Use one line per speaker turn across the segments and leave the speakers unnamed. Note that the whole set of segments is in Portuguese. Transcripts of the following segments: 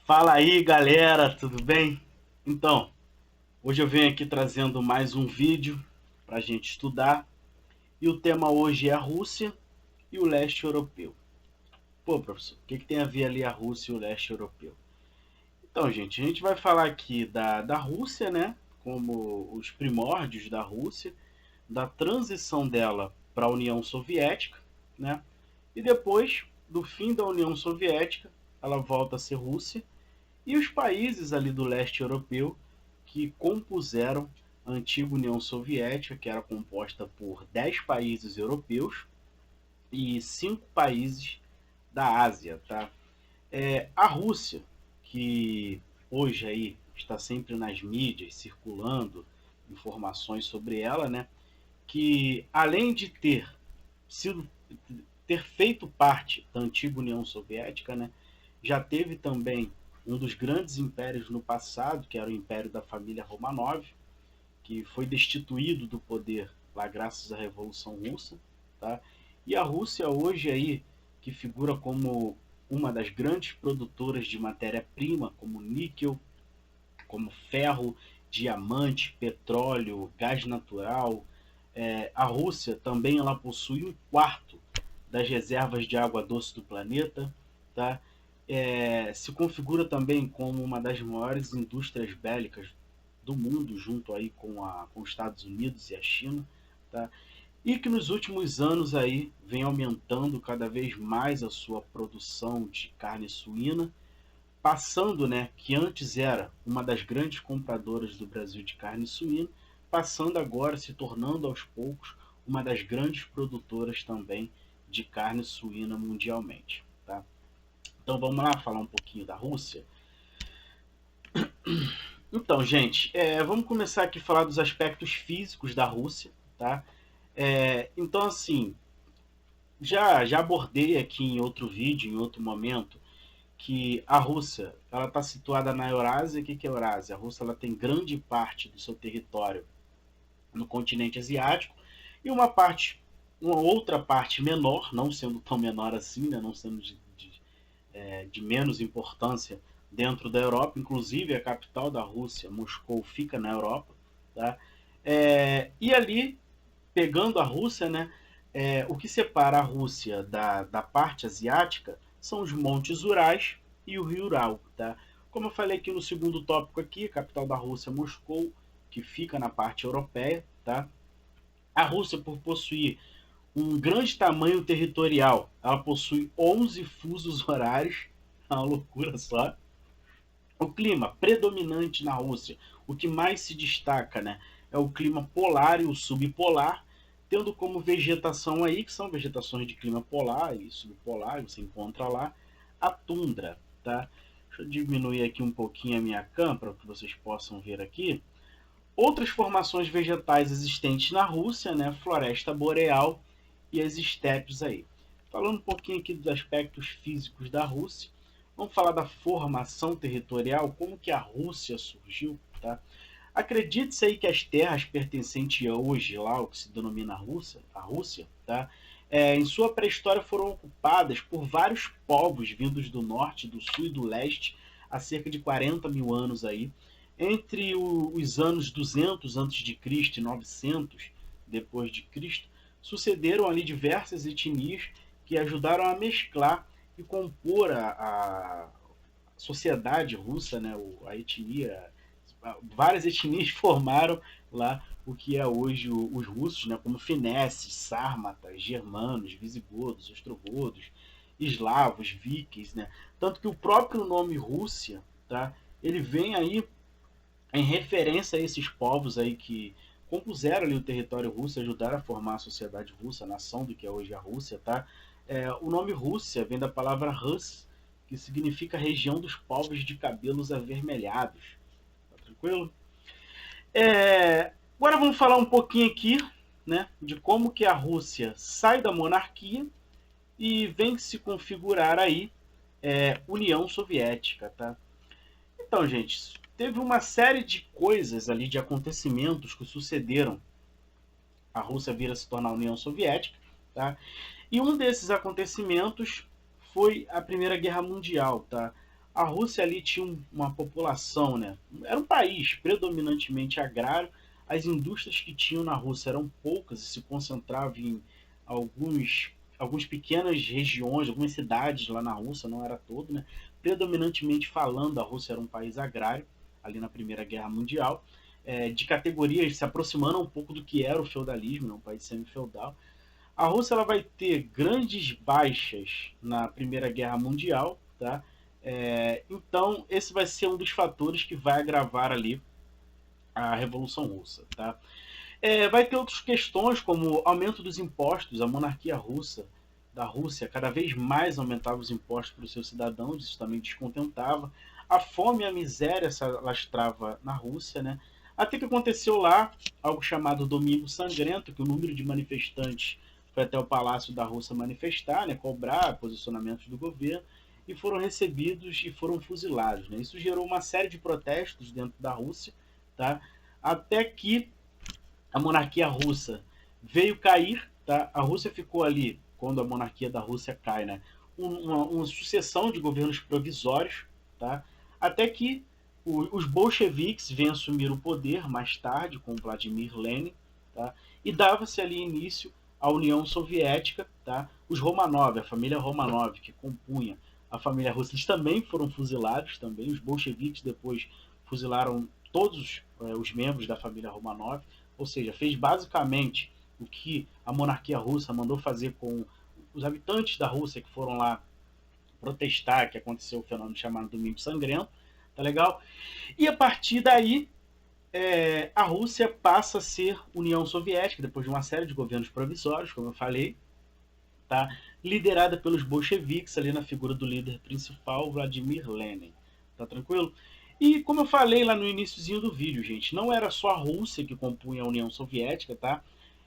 Fala aí, galera, tudo bem? Então, hoje eu venho aqui trazendo mais um vídeo para a gente estudar e o tema hoje é a Rússia e o leste europeu. Pô, professor, o que tem a ver ali a Rússia e o leste europeu? Então, gente, a gente vai falar aqui da Rússia, né? Como os primórdios da Rússia, da transição dela para a União Soviética, né? E depois do fim da União Soviética, ela volta a ser Rússia. E os países ali do leste europeu que compuseram a antiga União Soviética, que era composta por 10 países europeus e 5 países da Ásia, tá? A Rússia, que hoje aí está sempre nas mídias circulando informações sobre ela, né? Que além de sido ter feito parte da antiga União Soviética, né? Já teve também um dos grandes impérios no passado, que era o Império da família Romanov, que foi destituído do poder lá graças à Revolução Russa, tá? E a Rússia hoje aí, que figura como uma das grandes produtoras de matéria-prima, como níquel, como ferro, diamante, petróleo, gás natural. A Rússia também ela possui um quarto das reservas de água doce do planeta, tá? Se configura também como uma das maiores indústrias bélicas do mundo, junto aí com os Estados Unidos e a China, tá? E que nos últimos anos aí vem aumentando cada vez mais a sua produção de carne suína, passando, né, que antes era uma das grandes compradoras do Brasil de carne suína, passando agora, se tornando aos poucos, uma das grandes produtoras também de carne suína mundialmente. Tá? Então vamos lá falar um pouquinho da Rússia. Então, gente, vamos começar aqui a falar dos aspectos físicos da Rússia. Tá? Então, assim, já abordei aqui em outro vídeo, em outro momento, que a Rússia ela está situada na Eurásia. O que é a Eurásia? A Rússia ela tem grande parte do seu território no continente asiático e uma outra parte menor, não sendo tão menor assim, né, não sendo de menos importância dentro da Europa. Inclusive a capital da Rússia, Moscou, fica na Europa. Tá? E ali, pegando a Rússia, né, o que separa a Rússia da parte asiática são os Montes Urais e o Rio Ural. Tá? Como eu falei aqui no segundo tópico aqui, a capital da Rússia é Moscou, que fica na parte europeia. Tá? A Rússia, por possuir um grande tamanho territorial, ela possui 11 fusos horários, é uma loucura só. O clima predominante na Rússia, o que mais se destaca, né, é o clima polar e o subpolar, tendo como vegetação aí, que são vegetações de clima polar e subpolar, você encontra lá, a tundra. Tá? Deixa eu diminuir aqui um pouquinho a minha cam para que vocês possam ver aqui. Outras formações vegetais existentes na Rússia, né, floresta boreal e as estepes aí. Falando um pouquinho aqui dos aspectos físicos da Rússia, vamos falar da formação territorial, como que a Rússia surgiu, tá? Acredite-se aí que as terras pertencentes hoje lá, o que se denomina a Rússia, tá? Em sua pré-história foram ocupadas por vários povos vindos do norte, do sul e do leste há cerca de 40 mil anos aí. Entre os anos 200 a.C. e 900 depois de Cristo, sucederam ali diversas etnias que ajudaram a mesclar e compor a sociedade russa, né, a etnia. Várias etnias formaram lá o que é hoje os russos, né, como finesses, sármatas, germanos, visigodos, ostrogodos, eslavos, vikings, né? Tanto que o próprio nome Rússia, tá, ele vem aí em referência a esses povos aí que compuseram ali o território russo, ajudaram a formar a sociedade russa, a nação do que é hoje a Rússia, tá? O nome Rússia vem da palavra Rus, que significa região dos povos de cabelos avermelhados. Tá tranquilo? Agora vamos falar um pouquinho aqui, né, de como que a Rússia sai da monarquia e vem se configurar aí União Soviética, tá? Então, gente, teve uma série de coisas ali, de acontecimentos que sucederam a Rússia vir a se tornar a União Soviética, tá? E um desses acontecimentos foi a Primeira Guerra Mundial, tá? A Rússia ali tinha uma população, né? Era um país predominantemente agrário. As indústrias que tinham na Rússia eram poucas e se concentravam em algumas pequenas regiões, algumas cidades lá na Rússia, não era todo, né? Predominantemente falando, a Rússia era um país agrário, ali na Primeira Guerra Mundial, de categorias se aproximando um pouco do que era o feudalismo, né? Um país semi-feudal. A Rússia ela vai ter grandes baixas na Primeira Guerra Mundial, tá? Então, esse vai ser um dos fatores que vai agravar ali a Revolução Russa, tá? Vai ter outras questões, como aumento dos impostos. A monarquia russa, da Rússia, cada vez mais aumentava os impostos para os seus cidadãos, isso também descontentava. A fome e a miséria se alastrava na Rússia, né? Até que aconteceu lá algo chamado Domingo Sangrento, que o número de manifestantes foi até o Palácio da Rússia manifestar, né, cobrar posicionamentos do governo, e foram recebidos e foram fuzilados, né? Isso gerou uma série de protestos dentro da Rússia, tá? Até que a monarquia russa veio cair, tá? A Rússia ficou ali, quando a monarquia da Rússia cai, né? Uma sucessão de governos provisórios, tá? Até que os bolcheviques vêm assumir o poder mais tarde, com Vladimir Lenin, tá? E dava-se ali início à União Soviética, tá? Os Romanov, a família Romanov, que compunha a família russa, eles também foram fuzilados, também. Os bolcheviques depois fuzilaram todos os membros da família Romanov, ou seja, fez basicamente o que a monarquia russa mandou fazer com os habitantes da Rússia que foram lá protestar, que aconteceu o fenômeno chamado Domingo Sangrento, tá legal? E a partir daí, a Rússia passa a ser União Soviética, depois de uma série de governos provisórios, como eu falei, tá? Liderada pelos bolcheviques, ali na figura do líder principal, Vladimir Lenin. Tá tranquilo? E como eu falei lá no iníciozinho do vídeo, gente, não era só a Rússia que compunha a União Soviética, tá?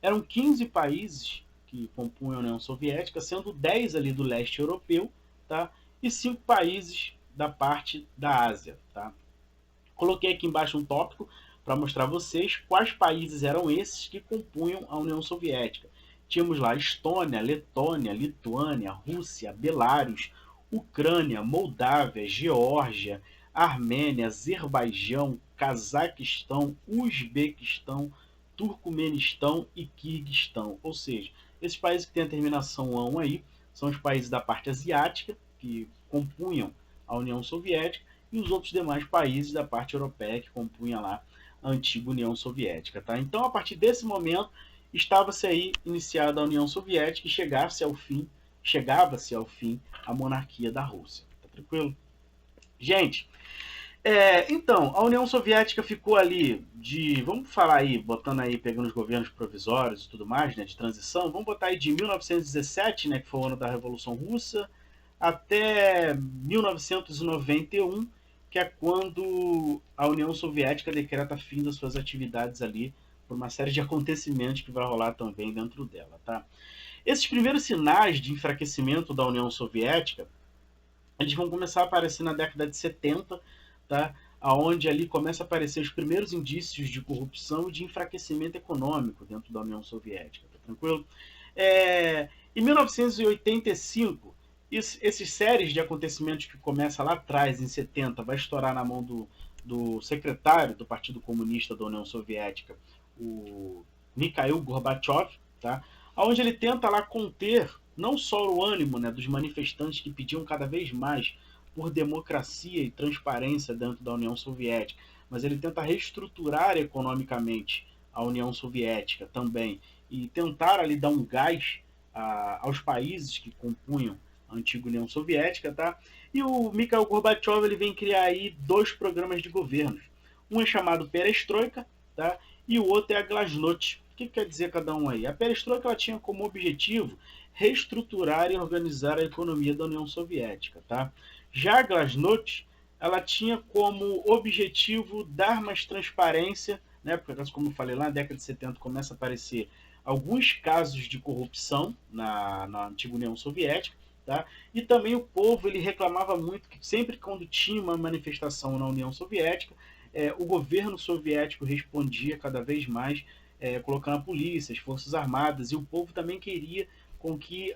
Eram 15 países que compunham a União Soviética, sendo 10 ali do leste europeu, tá? E 5 países da parte da Ásia, tá? Coloquei aqui embaixo um tópico para mostrar a vocês quais países eram esses que compunham a União Soviética. Tínhamos lá Estônia, Letônia, Lituânia, Rússia, Belarus, Ucrânia, Moldávia, Geórgia, Armênia, Azerbaijão, Cazaquistão, Uzbequistão, Turcomenistão e Quirguistão. Ou seja, esses países que têm a terminação AN aí são os países da parte asiática que compunham a União Soviética e os outros demais países da parte europeia que compunha lá a antiga União Soviética, tá? Então, a partir desse momento, estava-se aí iniciada a União Soviética e chegava-se ao fim a monarquia da Rússia, tá tranquilo? Gente, então, a União Soviética ficou ali vamos falar aí, botando aí, pegando os governos provisórios e tudo mais, né, de transição, vamos botar aí de 1917, né, que foi o ano da Revolução Russa, até 1991, que é quando a União Soviética decreta fim das suas atividades ali, por uma série de acontecimentos que vai rolar também dentro dela, tá? Esses primeiros sinais de enfraquecimento da União Soviética, eles vão começar a aparecer na década de 70, tá? Aonde ali começa a aparecer os primeiros indícios de corrupção e de enfraquecimento econômico dentro da União Soviética, tá tranquilo? Em 1985, esses séries de acontecimentos que começa lá atrás, em 70, vai estourar na mão do secretário do Partido Comunista da União Soviética, o Mikhail Gorbachev, tá? Onde ele tenta lá conter não só o ânimo, né, dos manifestantes que pediam cada vez mais por democracia e transparência dentro da União Soviética, mas ele tenta reestruturar economicamente a União Soviética também e tentar ali dar um gás aos países que compunham a antiga União Soviética, tá? E o Mikhail Gorbachev ele vem criar aí 2 programas de governo. Um é chamado Perestroika, tá? E o outro é a Glasnost. O que quer dizer cada um aí? A Perestroika ela tinha como objetivo reestruturar e organizar a economia da União Soviética, tá? Já a Glasnost ela tinha como objetivo dar mais transparência, né? Porque, como eu falei lá, na década de 70 começa a aparecer alguns casos de corrupção na antiga União Soviética, tá? E também o povo ele reclamava muito que sempre quando tinha uma manifestação na União Soviética, o governo soviético respondia cada vez mais colocando a polícia, as forças armadas, e o povo também queria com que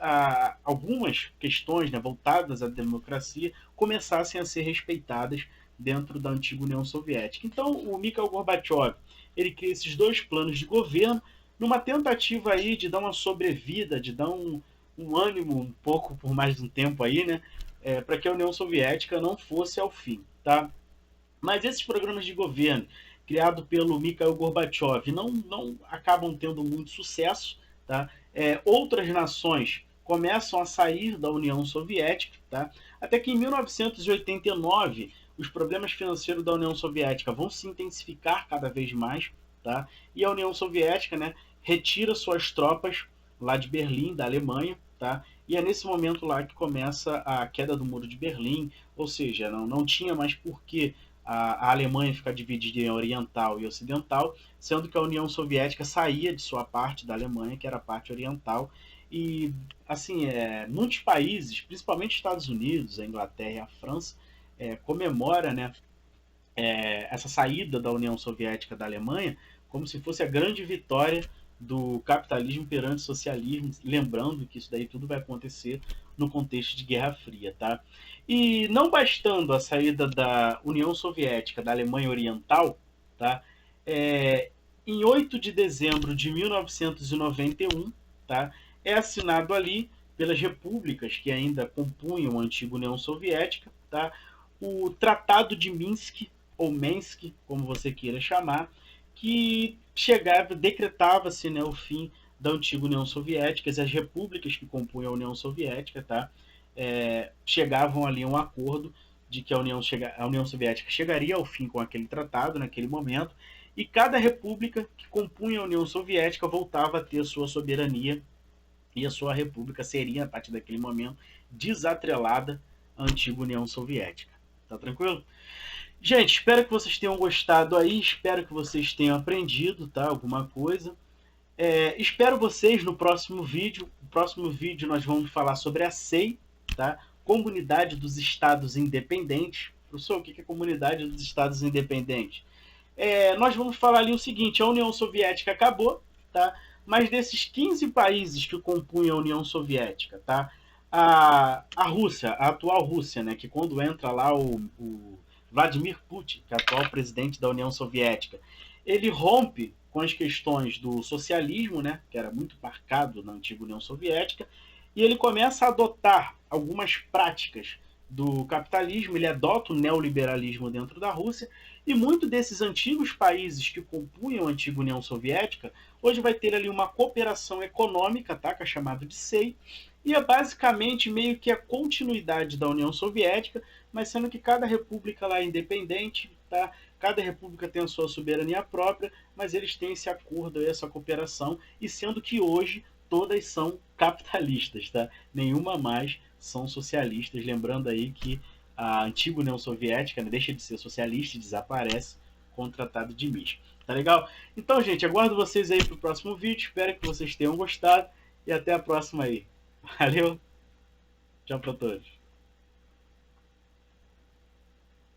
algumas questões, né, voltadas à democracia começassem a ser respeitadas dentro da antiga União Soviética. Então, o Mikhail Gorbachev, ele cria esses dois planos de governo numa tentativa aí de dar uma sobrevida, de dar um ânimo um pouco por mais de um tempo aí, né, para que a União Soviética não fosse ao fim, tá? Mas esses programas de governo criados pelo Mikhail Gorbachev não acabam tendo muito sucesso, tá? Outras nações começam a sair da União Soviética, tá? Até que em 1989 os problemas financeiros da União Soviética vão se intensificar cada vez mais, tá? E a União Soviética, né, retira suas tropas lá de Berlim, da Alemanha, tá? E é nesse momento lá que começa a queda do Muro de Berlim, ou seja, não tinha mais por que a Alemanha ficar dividida em oriental e ocidental, sendo que a União Soviética saía de sua parte da Alemanha, que era a parte oriental, e assim, muitos países, principalmente Estados Unidos, a Inglaterra e a França, comemora, né, essa saída da União Soviética da Alemanha como se fosse a grande vitória do capitalismo perante o socialismo, lembrando que isso daí tudo vai acontecer no contexto de Guerra Fria, tá? E não bastando a saída da União Soviética da Alemanha Oriental, tá? Em 8 de dezembro de 1991, tá? É assinado ali pelas repúblicas que ainda compunham a antiga União Soviética, tá? O Tratado de Minsk, ou Minsk, como você queira chamar, que decretava-se, né, o fim da antiga União Soviética, as repúblicas que compunham a União Soviética, tá, chegavam ali a um acordo de que a União Soviética chegaria ao fim com aquele tratado, naquele momento, e cada república que compunha a União Soviética voltava a ter a sua soberania e a sua república seria, a partir daquele momento, desatrelada à antiga União Soviética. Tá tranquilo? Gente, espero que vocês tenham gostado aí, espero que vocês tenham aprendido, tá? Alguma coisa. Espero vocês no próximo vídeo. No próximo vídeo nós vamos falar sobre a SEI, tá? Comunidade dos Estados Independentes. Professor, o que é Comunidade dos Estados Independentes? Nós vamos falar ali o seguinte, a União Soviética acabou, tá? Mas desses 15 países que compunham a União Soviética, tá? A Rússia, a atual Rússia, né? Que quando entra lá o Vladimir Putin, que é o atual presidente da União Soviética, ele rompe com as questões do socialismo, né, que era muito marcado na antiga União Soviética, e ele começa a adotar algumas práticas do capitalismo, ele adota o neoliberalismo dentro da Rússia, e muitos desses antigos países que compunham a antiga União Soviética, hoje vai ter ali uma cooperação econômica, tá, que é chamado de SEI, e é basicamente meio que a continuidade da União Soviética, mas sendo que cada república lá é independente, tá? Cada república tem a sua soberania própria, mas eles têm esse acordo, essa cooperação, e sendo que hoje todas são capitalistas, tá? Nenhuma mais são socialistas, lembrando aí que a antiga União Soviética, né, deixa de ser socialista e desaparece com o Tratado de Minsk. Tá legal? Então, gente, aguardo vocês aí pro próximo vídeo, espero que vocês tenham gostado e até a próxima aí. Valeu, tchau pra todos.